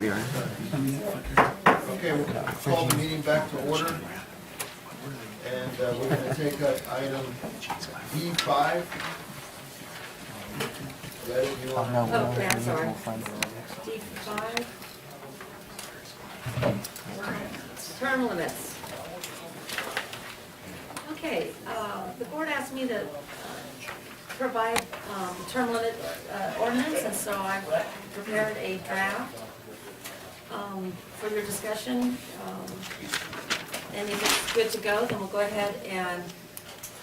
Okay, we'll call the meeting back to order. And we're going to take up item D5. Oh, yeah, I'm sorry. D5. Term limits. Okay, the board asked me to provide term limit ordinance, and so I prepared a draft for your discussion. And if it's good to go, then we'll go ahead and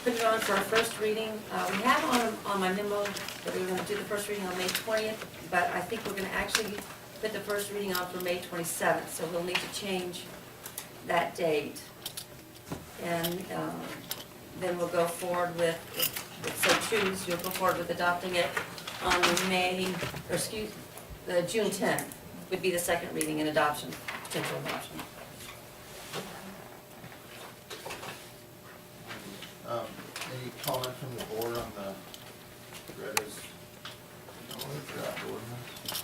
put it on for a first reading. We have on my memo that we were going to do the first reading on May 20th, but I think we're going to actually put the first reading on for May 27th, so we'll need to change that date. And then we'll go forward with, if so choose, you'll go forward with adopting it on the June 10th would be the second reading and adoption, potential adoption. Any comment from the board on the Greta's draft ordinance?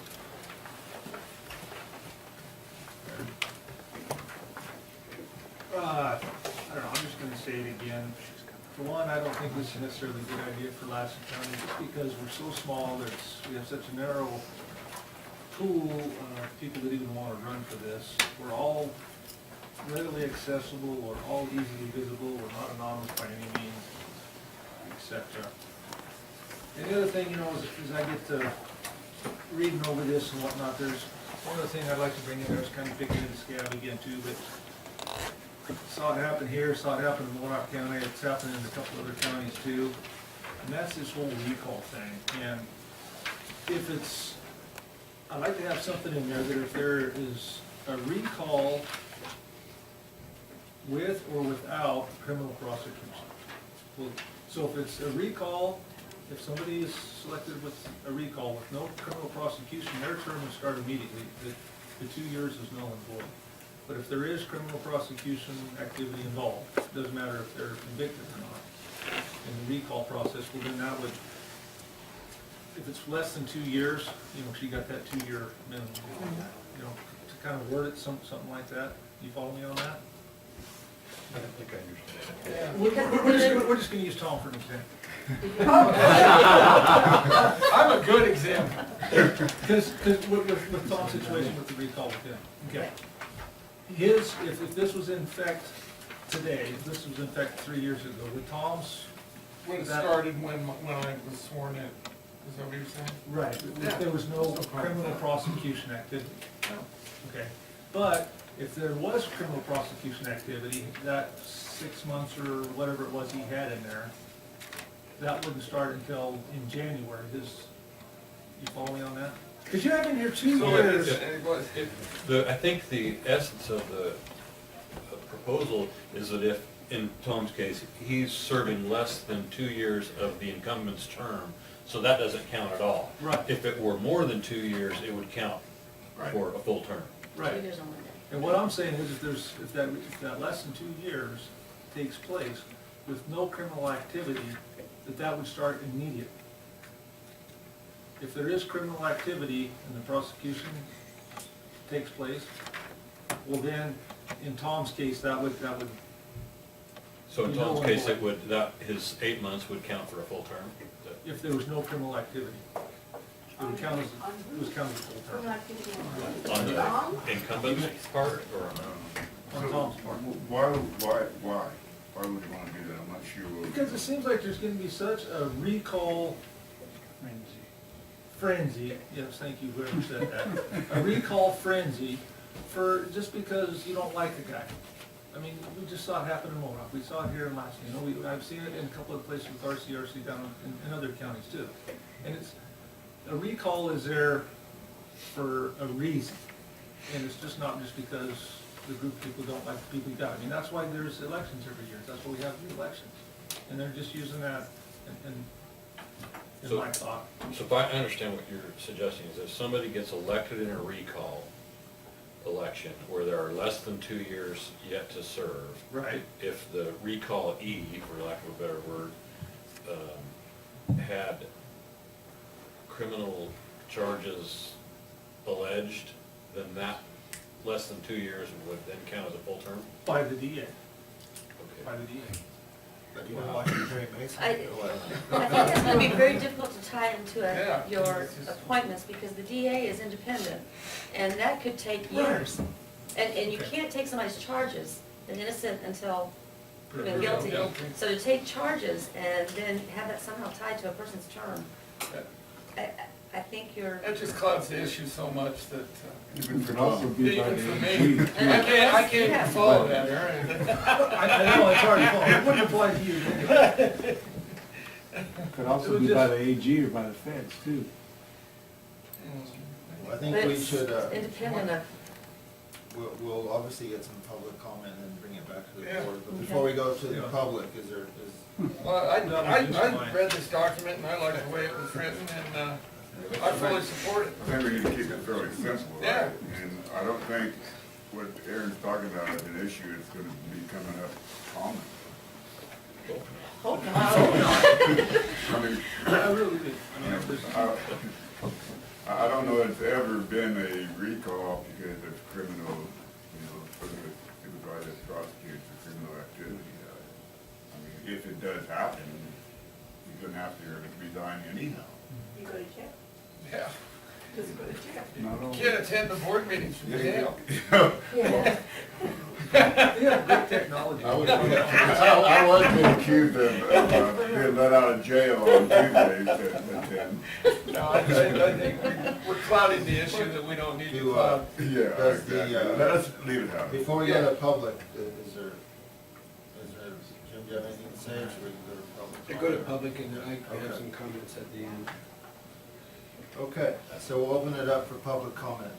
I don't know, I'm just gonna say it again. For one, I don't think this is necessarily a good idea for Lassen County, just because we're so small, we have such a narrow pool of people that even wanna run for this. We're all readily accessible, we're all easily visible, we're not anonymous by any means, etc. And the other thing, you know, is I get to reading over this and whatnot, there's one other thing I'd like to bring in there, is kind of picking in the scab again too, but saw it happen here, saw it happen in Warnock County, it's happened in a couple other counties too, and that's this whole recall thing. And if it's, I'd like to have something in there that if there is a recall with or without criminal prosecution. Well, so if it's a recall, if somebody is selected with a recall with no criminal prosecution, their term will start immediately. The 2 years is null and void. But if there is criminal prosecution activity involved, it doesn't matter if they're convicted or not, in the recall process, well then that would, if it's less than 2 years, you know, she got that 2-year minimum, you know, to kind of word it something like that. You follow me on that? I don't think I understand. We're just gonna use Tom for an example. I'm a good example. Because with Tom's situation with the recall with him, okay. If this was in effect today, if this was in effect 3 years ago, with Tom's. When it started, when I was sworn in, is that what you're saying? Right, if there was no criminal prosecution activity. Okay, but if there was criminal prosecution activity, that 6 months or whatever it was he had in there, that wouldn't start until in January. You follow me on that? Because you have in here 2 years. I think the essence of the proposal is that if, in Tom's case, he's serving less than 2 years of the incumbent's term, so that doesn't count at all. Right. If it were more than 2 years, it would count for a full term. Right. And what I'm saying is, if that less than 2 years takes place with no criminal activity, that would start immediately. If there is criminal activity and the prosecution takes place, well then, in Tom's case, that would. So in Tom's case, his 8 months would count for a full term? If there was no criminal activity. It would count as a full term. On the incumbent's part, or on Tom's part. Why would you want to do that? I'm not sure. Because it seems like there's going to be such a recall frenzy. Yes, thank you, whoever said that. A recall frenzy for just because you don't like a guy. I mean, we just saw it happen in Modoc. We saw it here in Lassen. You know, I've seen it in a couple of places with RCRC down in other counties too. And a recall is there for a reason, and it's just not just because the group of people don't like the people you got. I mean, that's why there's elections every year. That's why we have the elections, and they're just using that in my thought. So if I understand what you're suggesting, is if somebody gets elected in a recall election where there are less than 2 years yet to serve, Right. if the recallee, for lack of a better word, had criminal charges alleged then that less than 2 years would then count as a full term? By the DA, by Okay. the DA. But you want to watch Perry Mason? I think it's gonna be very difficult to tie into Yeah. your appointments, because the DA is independent, and that could take years. And you can't take somebody's charges, an innocent until proven guilty. So to take charges and then have that somehow tied to a person's term, I think you're. That just clouds the issue so much that, Even for Could also be by even the for AG. me, I can't follow that, Aaron. I know, it's hard to follow, it wouldn't apply to you. Could also be by the AG or by the feds too. I think But we it's should, independent of, we'll obviously get some public comment and bring it back to the Yeah. board. But before we go to the public, is there, Well, I fine. read this document and I like the way it was written and, I fully support it. I think we need to keep it fairly simple, Yeah. right? And I don't think what Aaron's talking about as an issue is gonna be coming up common. hope not. I mean, I really do. I mean, there's- I don't know if it's ever been a recall because of criminal, supervisor prosecutors for criminal activity. I mean, if it does happen, you're gonna have to resign anyhow. You go to jail. Yeah. Just go to jail. Not only. Can't attend the board meetings from jail. Yeah. Yeah, great technology. I was being accused of being let out of jail on Tuesdays at 10. No, I think we're clouding the issue that we don't need to cloud. Yeah, Does the, exactly. Let's leave it out. before we go to public, is there, Jim, do you have anything to say, or should we go to public? To go to public, and I have some comments at the end. Okay, so we'll open it up for public comment.